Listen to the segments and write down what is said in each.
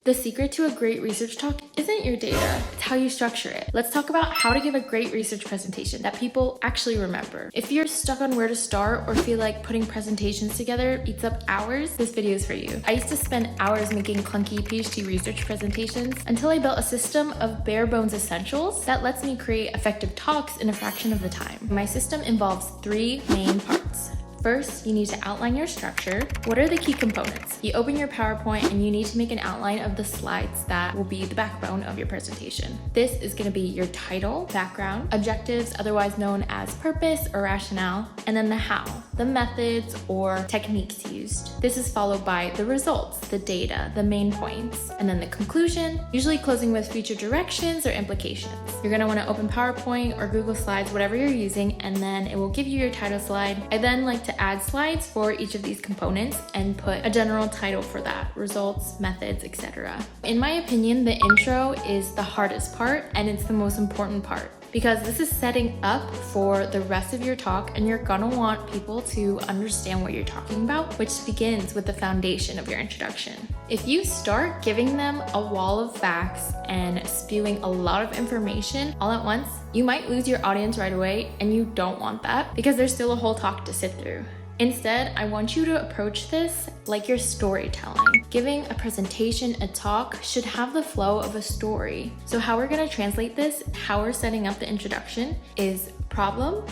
The secret to a great research talk isn't your data, it's how you structure it. Let's talk about how to give a great research presentation that people actually remember. If you're stuck on where to start or feel like putting presentations together eats up hours, this video is for you. I used to spend hours making clunky PhD research presentations until I built a system of bare bones essentials that lets me create effective talks in a fraction of the time. My system involves 3 main parts. First, you need to outline your structure. What are the key components? You open your PowerPoint and you need to make an outline of the slides that will be the backbone of your presentation. This is going to be your title, background, objectives, otherwise known as purpose or rationale, and then the how, the methods or techniques used. This is followed by the results, the data, the main points, and then the conclusion, usually closing with future directions or implications. You're going to want to open PowerPoint or Google Slides, whatever you're using, and then it will give you your title slide. I then like to add slides for each of these components and put a general title for that, results, methods, etc. In my opinion, the intro is the hardest part and it's the most important part, because this is setting up for the rest of your talk and you're gonna want people to understand what you're talking about, which begins with the foundation of your introduction. If you start giving them a wall of facts and spewing a lot of information all at once, you might lose your audience right away, and you don't want that because there's still a whole talk to sit through. Instead, I want you to approach this like you're storytelling. Giving a presentation, a talk, should have the flow of a story. So how we're gonna translate this, how we're setting up the introduction, is problem,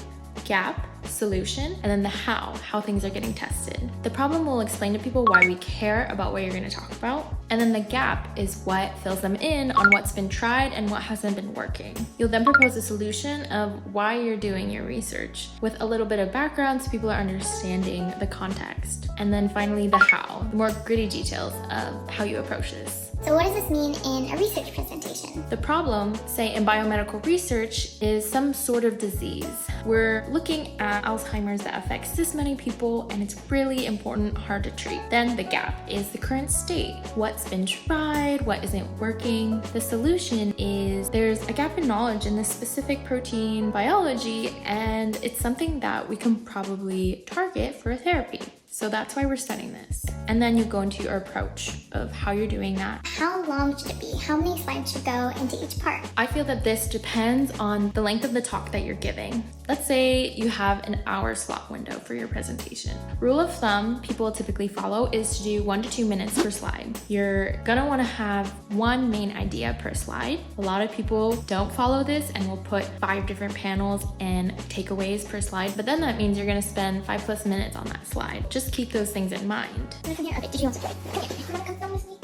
gap, solution, and then the how things are getting tested. The problem will explain to people why we care about what you're going to talk about, and then the gap is what fills them in on what's been tried and what hasn't been working. You'll then propose a solution of why you're doing your research with a little bit of background so people are understanding the context. And then finally the how, the more gritty details of how you approach this. So what does this mean in a research presentation? The problem, say in biomedical research, is some sort of disease. We're looking at Alzheimer's that affects this many people and it's really important, hard to treat. Then the gap is the current state. What's been tried, what isn't working. The solution is there's a gap in knowledge in this specific protein biology, and it's something that we can probably target for a therapy. So that's why we're studying this. And then you go into your approach of how you're doing that. How long should it be? How many slides should go into each part? I feel that this depends on the length of the talk that you're giving. Let's say you have an hour slot window for your presentation. Rule of thumb people typically follow is to do 1 to 2 minutes per slide. You're gonna wanna have one main idea per slide. A lot of people don't follow this and will put 5 different panels and takeaways per slide, but then that means you're gonna spend 5+ minutes on that slide. Just keep those things in mind. Okay, did you want to come with me?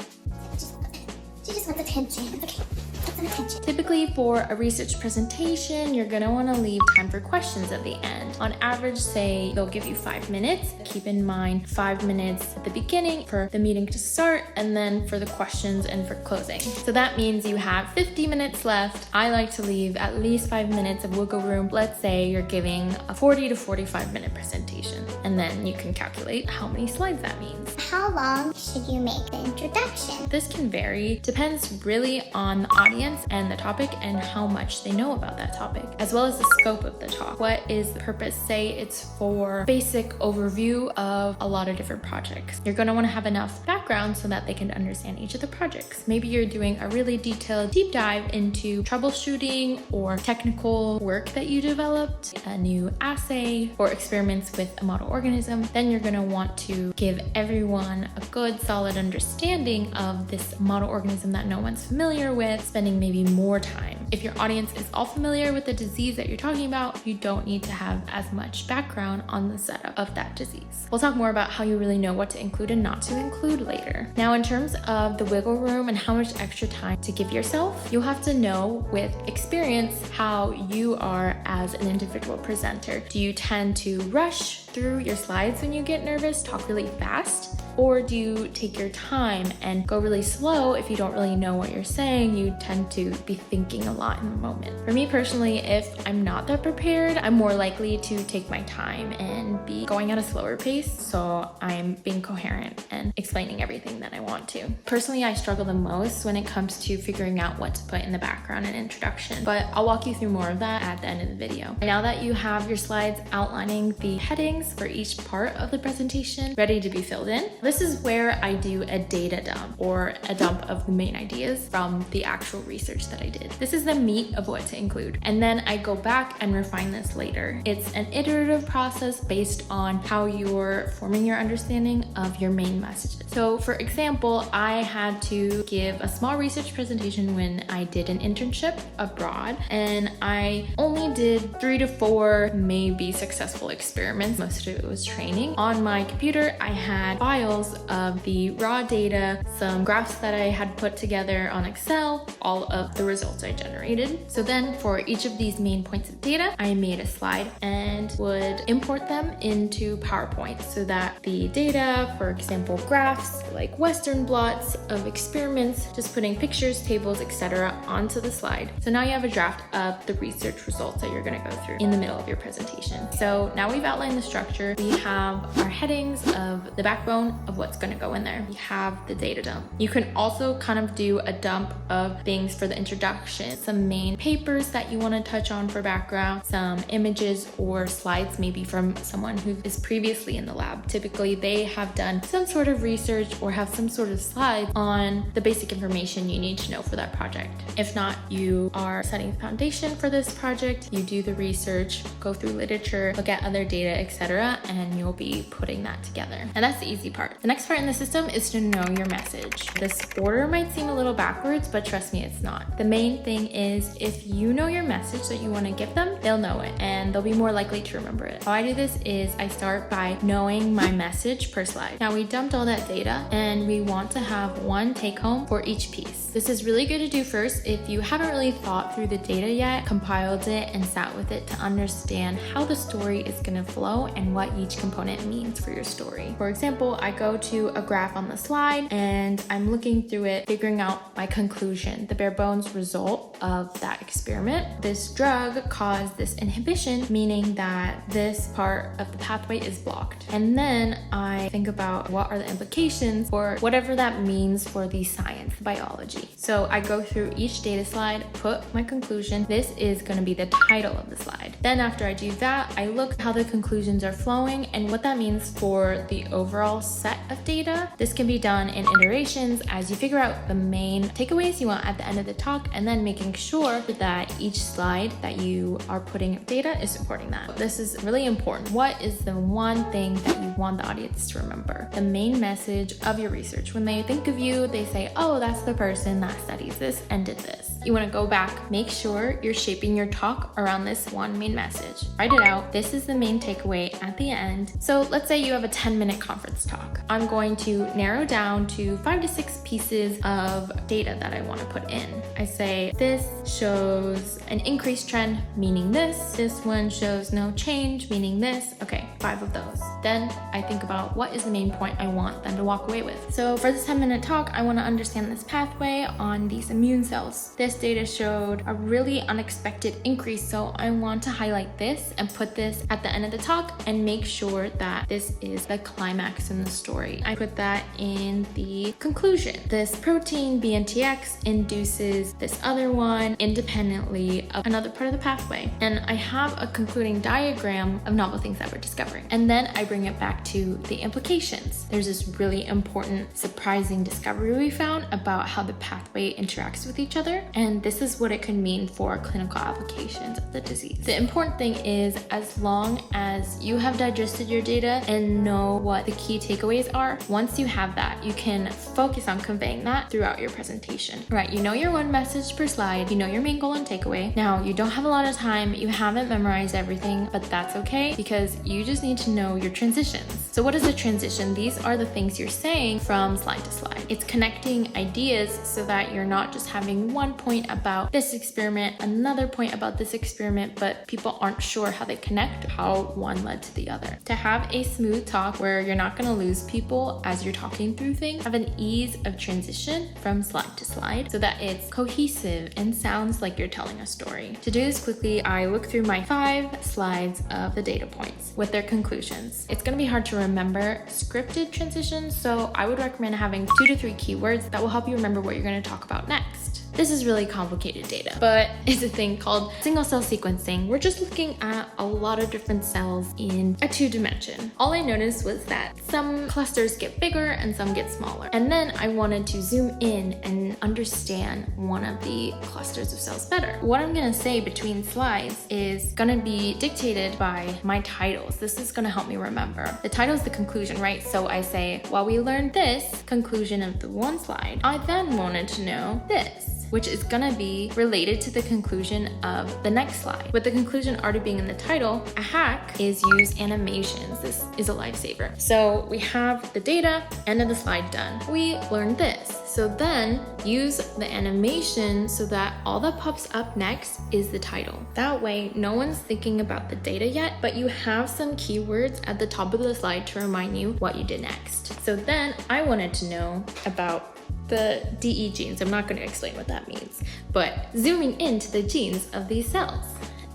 She just wants attention. It's okay. Get some attention. Typically for a research presentation, you're gonna wanna leave time for questions at the end. On average, say they'll give you 5 minutes. Keep in mind 5 minutes at the beginning for the meeting to start, and then for the questions and for closing. So that means you have 50 minutes left. I like to leave at least 5 minutes of wiggle room. Let's say you're giving a 40 to 45 minute presentation, and then you can calculate how many slides that means. How long should you make the introduction? This can vary, depends really on the audience and the topic and how much they know about that topic, as well as the scope of the talk. What is the purpose? Say it's for basic overview of a lot of different projects. You're gonna wanna have enough background so that they can understand each of the projects. Maybe you're doing a really detailed deep dive into troubleshooting or technical work that you developed, a new assay, or experiments with a model organism. Then you're gonna want to give everyone a good solid understanding of this model organism that no one's familiar with, spending maybe more time. If your audience is all familiar with the disease that you're talking about, you don't need to have as much background on the setup of that disease. We'll talk more about how you really know what to include and not to include later. Now, in terms of the wiggle room and how much extra time to give yourself, you'll have to know with experience how you are as an individual presenter. Do you tend to rush through your slides when you get nervous, talk really fast? Or do you take your time and go really slow if you don't really know what you're saying? You tend to be thinking a lot in the moment. For me personally, if I'm not that prepared, I'm more likely to take my time and be going at a slower pace, so I'm being coherent and explaining everything that I want to. Personally, I struggle the most when it comes to figuring out what to put in the background and introduction, but I'll walk you through more of that at the end of the video. Now that you have your slides outlining the headings for each part of the presentation ready to be filled in, This is where I do a data dump, or a dump of the main ideas from the actual research that I did. This is the meat of what to include. And then I go back and refine this later. It's an iterative process based on how you're forming your understanding of your main messages. So for example, I had to give a small research presentation when I did an internship abroad, and I only did 3 to 4 maybe successful experiments. Most of it was training. On my computer, I had files of the raw data, some graphs that I had put together on Excel, all of the results I generated. So then for each of these main points of data, I made a slide and would import them into PowerPoint so that the data, for example, graphs like Western blots of experiments, just putting pictures, tables, etc. onto the slide. So now you have a draft of the research results that you're going to go through in the middle of your presentation. So now we've outlined the structure. We have our headings of the backbone of what's going to go in there. We have the data dump. You can also kind of do a dump of things for the introduction, some main papers that you want to touch on for background, some images or slides maybe from someone who is previously in the lab. Typically they have done some sort of research or have some sort of slides on the basic information you need to know for that project. If not, you are setting the foundation for this project, you do the research, go through literature, look at other data, etc., and you'll be putting that together. And that's the easy part. The next part in the system is to know your message. This order might seem a little backwards, but trust me, it's not. The main thing is if you know your message that you want to give them, they'll know it and they'll be more likely to remember it. How I do this is I start by knowing my message per slide. Now we dumped all that data and we want to have one take home for each piece. This is really good to do first if you haven't really thought through the data yet, compiled it, and sat with it to understand how the story is going to flow and what each component means for your story. For example, I go to a graph on the slide and I'm looking through it, figuring out my conclusion, the bare bones result of that experiment. This drug caused this inhibition, meaning that this part of the pathway is blocked. And then I think about what are the implications for whatever that means for the science, biology. So I go through each data slide, put my conclusion. This is going to be the title of the slide. Then after I do that, I look how the conclusions are flowing and what that means for the overall set of data. This can be done in iterations as you figure out the main takeaways you want at the end of the talk, and then making sure that each slide that you are putting data is supporting that. This is really important. What is the one thing that you want the audience to remember? The main message of your research. When they think of you, they say, oh, that's the person that studies this and did this. You want to go back, make sure you're shaping your talk around this one main message. Write it out. This is the main takeaway at the end. So let's say you have a 10-minute conference talk. I'm going to narrow down to 5 to 6 pieces of data that I want to put in. I say this shows an increased trend, meaning this. This one shows no change, meaning this. Okay, 5 of those. Then I think about what is the main point I want them to walk away with. So for this 10-minute talk, I want to understand this pathway on these immune cells. This data showed a really unexpected increase, so I want to highlight this and put this at the end of the talk and make sure that this is the climax in the story. I put that in the conclusion. This protein BNTX induces this other one independently of another part of the pathway. And I have a concluding diagram of novel things that we're discovering. And then I bring it back to the implications. There's this really important, surprising discovery we found about how the pathway interacts with each other. And this is what it could mean for clinical applications of the disease. The important thing is, as long as you have digested your data and know what the key takeaways are, once you have that, you can focus on conveying that throughout your presentation. Right, you know your one message per slide, you know your main goal and takeaway. Now, you don't have a lot of time, you haven't memorized everything, but that's okay because you just need to know your transitions. So what is a transition? These are the things you're saying from slide to slide. It's connecting ideas so that you're not just having one point about this experiment, another point about this experiment, but people aren't sure how they connect, how one led to the other. To have a smooth talk where you're not going to lose people as you're talking through things, have an ease of transition from slide to slide so that it's cohesive and sounds like you're telling a story. To do this quickly, I look through my 5 slides of the data points with their conclusions. It's going to be hard to remember scripted transitions, so I would recommend having 2 to 3 keywords that will help you remember what you're going to talk about next. This is really complicated data, but it's a thing called single cell sequencing. We're just looking at a lot of different cells in a 2 dimension. All I noticed was that some clusters get bigger and some get smaller. And then I wanted to zoom in and understand one of the clusters of cells better. What I'm gonna say between slides is gonna be dictated by my titles. This is gonna help me remember. The title is the conclusion, right? So I say, while we learned this, conclusion of the one slide, I then wanted to know this, which is gonna be related to the conclusion of the next slide. With the conclusion already being in the title, a hack is use animations. This is a lifesaver. So we have the data, end of the slide done. We learned this. So then use the animation so that all that pops up next is the title. That way, no one's thinking about the data yet, but you have some keywords at the top of the slide to remind you what you did next. So then I wanted to know about the DE genes. I'm not going to explain what that means, but zooming into the genes of these cells.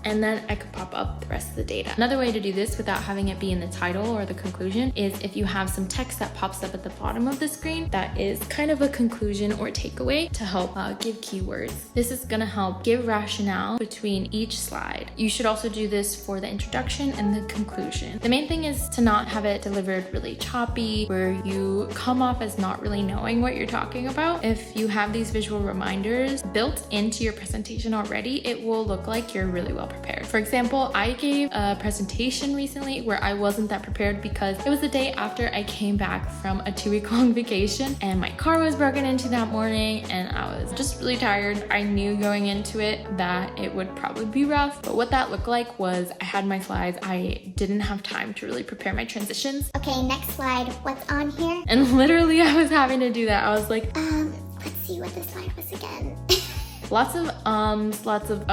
And then I could pop up the rest of the data. Another way to do this without having it be in the title or the conclusion is if you have some text that pops up at the bottom of the screen that is kind of a conclusion or takeaway to help give keywords. This is gonna help give rationale between each slide. You should also do this for the introduction and the conclusion. The main thing is to not have it delivered really choppy, where you come off as not really knowing what you're talking about. If you have these visual reminders built into your presentation already, it will look like you're really well prepared. For example, I gave a presentation recently where I wasn't that prepared because it was the day after I came back from a 2-week-long vacation and my car was broken into that morning and I was just really tired. I knew going into it that it would probably be rough, but what that looked like was I had my slides. I didn't have time to really prepare my transitions. Okay, next slide. What's on here? And literally I was having to do that. I was like, let's see what the slide was again. lots of lots of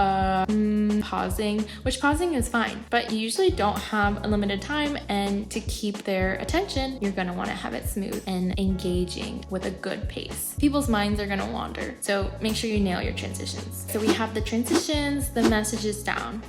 pausing, which pausing is fine, but you usually don't have unlimited time, and to keep their attention, you're gonna wanna have it smooth and engaging with a good pace. People's minds are gonna wander, so make sure you nail your transitions. So we have the transitions, the messages down.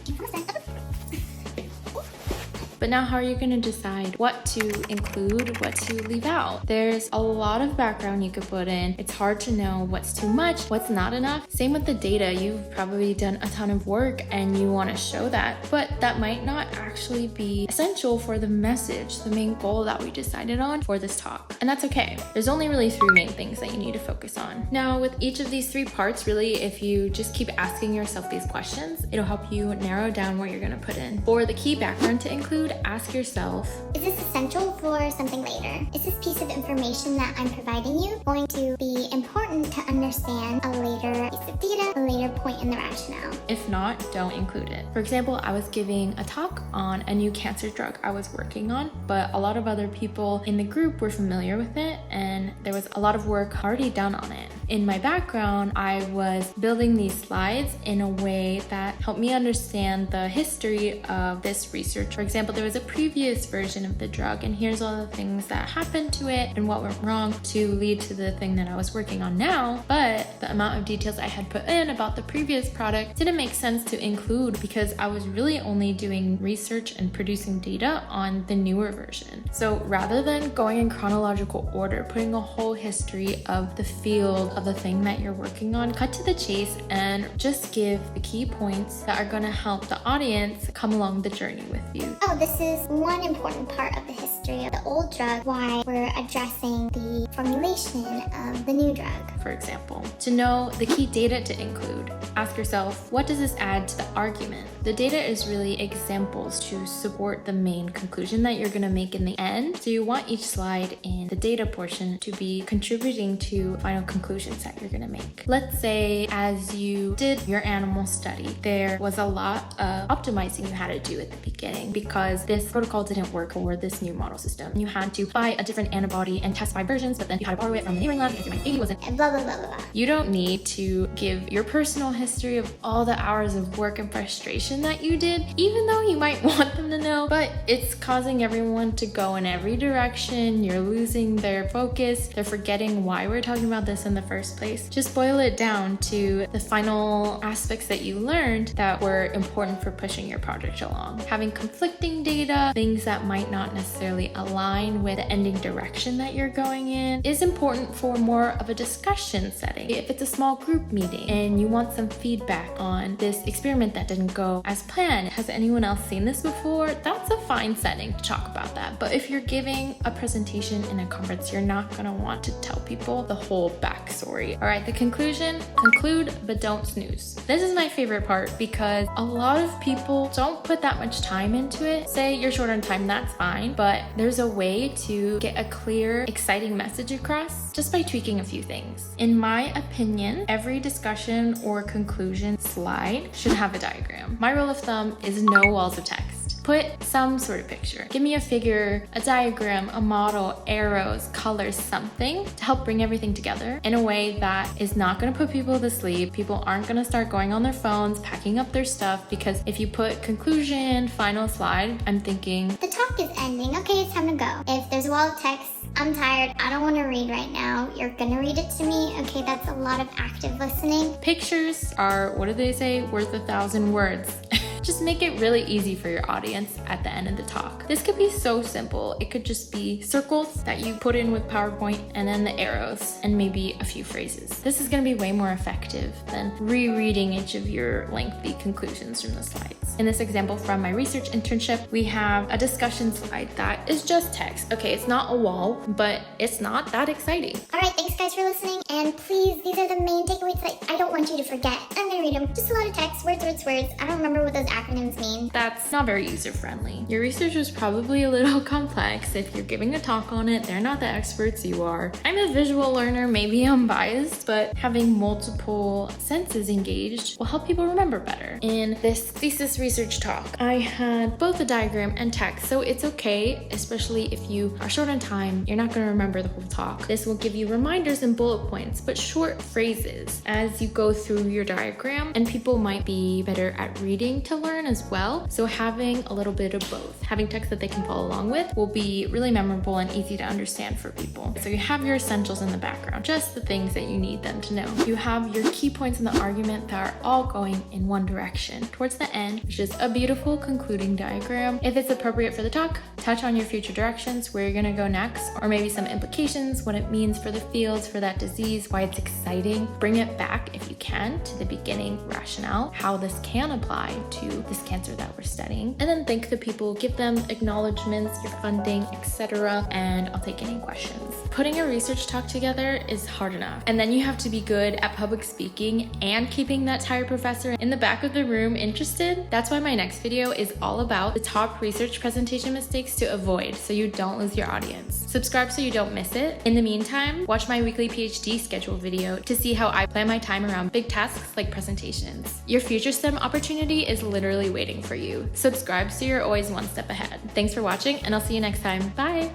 But now how are you gonna decide what to include, what to leave out? There's a lot of background you could put in. It's hard to know what's too much, what's not enough. Same with the data. You've probably done a ton of work and you wanna show that, but that might not actually be essential for the message, the main goal that we decided on for this talk. And that's okay. There's only really 3 main things that you need to focus on. Now, with each of these 3 parts, really, if you just keep asking yourself these questions, it'll help you narrow down what you're gonna put in. For the key background to include, ask yourself, is this essential for something later? Is this piece of information that I'm providing you going to be important to understand a later piece of data, a later point in the rationale? If not, don't include it. For example, I was giving a talk on a new cancer drug I was working on, but a lot of other people in the group were familiar with it, and there was a lot of work already done on it. In my background, I was building these slides in a way that helped me understand the history of this research. For example, there was a previous version of the drug, and here's all the things that happened to it and what went wrong to lead to the thing that I was working on now. But the amount of details I had put in about the previous product didn't make sense to include because I was really only doing research and producing data on the newer version. So rather than going in chronological order, putting a whole history of the field of the thing that you're working on, cut to the chase and just give the key points that are going to help the audience come along the journey with you. Oh, this is one important part of the history of the old drug, why we're addressing the formulation of the new drug. For example, to know the key data to include, ask yourself, what does this add to the argument? The data is really examples to support the main conclusion that you're going to make in the end. So you want each slide in the data portion to be contributing to final conclusions that you're going to make. Let's say as you did your animal study, there was a lot of optimizing you had to do at the beginning because this protocol didn't work for this new model system. You had to buy a different antibody and test 5 versions, but then you had to borrow it from the neighboring lab because your 80 wasn't. And blah, blah, blah, blah, blah. You don't need to give your personal history of all the hours of work and frustration that you did, even though you might want them to know, but it's causing everyone to go in every direction. You're losing their focus. They're forgetting why we're talking about this in the first place. Just boil it down to the final aspects that you learned that were important for pushing your project along. Having conflicting data, things that might not necessarily align with the ending direction that you're going in, is important for more of a discussion setting. If it's a small group meeting and you want some feedback on this experiment that didn't go as planned, has anyone else seen this before? That's a fine setting to talk about that. But if you're giving a presentation in a conference, you're not gonna want to tell people the whole backstory. All right, the conclusion: conclude, but don't snooze. This is my favorite part because a lot of people don't put that much time into it. Say you're short on time, that's fine, but there's a way to get a clear, exciting message across just by tweaking a few things. In my opinion, every discussion or conclusion slide should have a diagram. My rule of thumb is no walls of text. Put some sort of picture. Give me a figure, a diagram, a model, arrows, colors, something to help bring everything together in a way that is not gonna put people to sleep. People aren't gonna start going on their phones, packing up their stuff, because if you put conclusion, final slide, I'm thinking, the talk is ending. Okay, it's time to go. If there's a wall of text, I'm tired, I don't want to read right now. You're gonna read it to me. Okay, that's a lot of active listening. Pictures are, what do they say, worth 1,000 words. Just make it really easy for your audience at the end of the talk. This could be so simple. It could just be circles that you put in with PowerPoint and then the arrows and maybe a few phrases. This is gonna be way more effective than rereading each of your lengthy conclusions from the slides. In this example from my research internship, we have a discussion slide that is just text. Okay, it's not a wall, but it's not that exciting. All right, thanks guys for listening. And please, these are the main takeaways that I don't want you to forget. I'm gonna read them. Just a lot of text, words, words, words. I don't remember what those acronyms mean. That's not very user-friendly. Your research is probably a little complex. If you're giving a talk on it, they're not the experts you are. I'm a visual learner, maybe I'm biased, but having multiple senses engaged will help people remember better. In this thesis research talk, I had both a diagram and text, so it's okay, especially if you are short on time, you're not gonna remember the whole talk. This will give you reminders and bullet points, but short phrases as you go through your diagram, and people might be better at reading to learn as well. So having a little bit of both, having text that they can follow along with, will be really memorable and easy to understand for people. So you have your essentials in the background, just the things that you need them to know. You have your key points in the argument that are all going in one direction towards the end, which is a beautiful concluding diagram. If it's appropriate for the talk, touch on your future directions, where you're gonna go next, or maybe some implications, what it means for the fields, for that disease, why it's exciting. Bring it back, if you can, to the beginning rationale, how this can apply to this cancer that we're studying. And then thank the people, give them acknowledgements, your funding, etc. And I'll take any questions. Putting a research talk together is hard enough. And then you have to be good at public speaking and keeping that tired professor in the back of the room interested. That's why my next video is all about the top research presentation mistakes to avoid so you don't lose your audience. Subscribe so you don't miss it. In the meantime, watch my weekly PhD schedule video to see how I plan my time around big tasks like presentations. Your future STEM opportunity is literally waiting for you. Subscribe so you're always one step ahead. Thanks for watching, and I'll see you next time. Bye!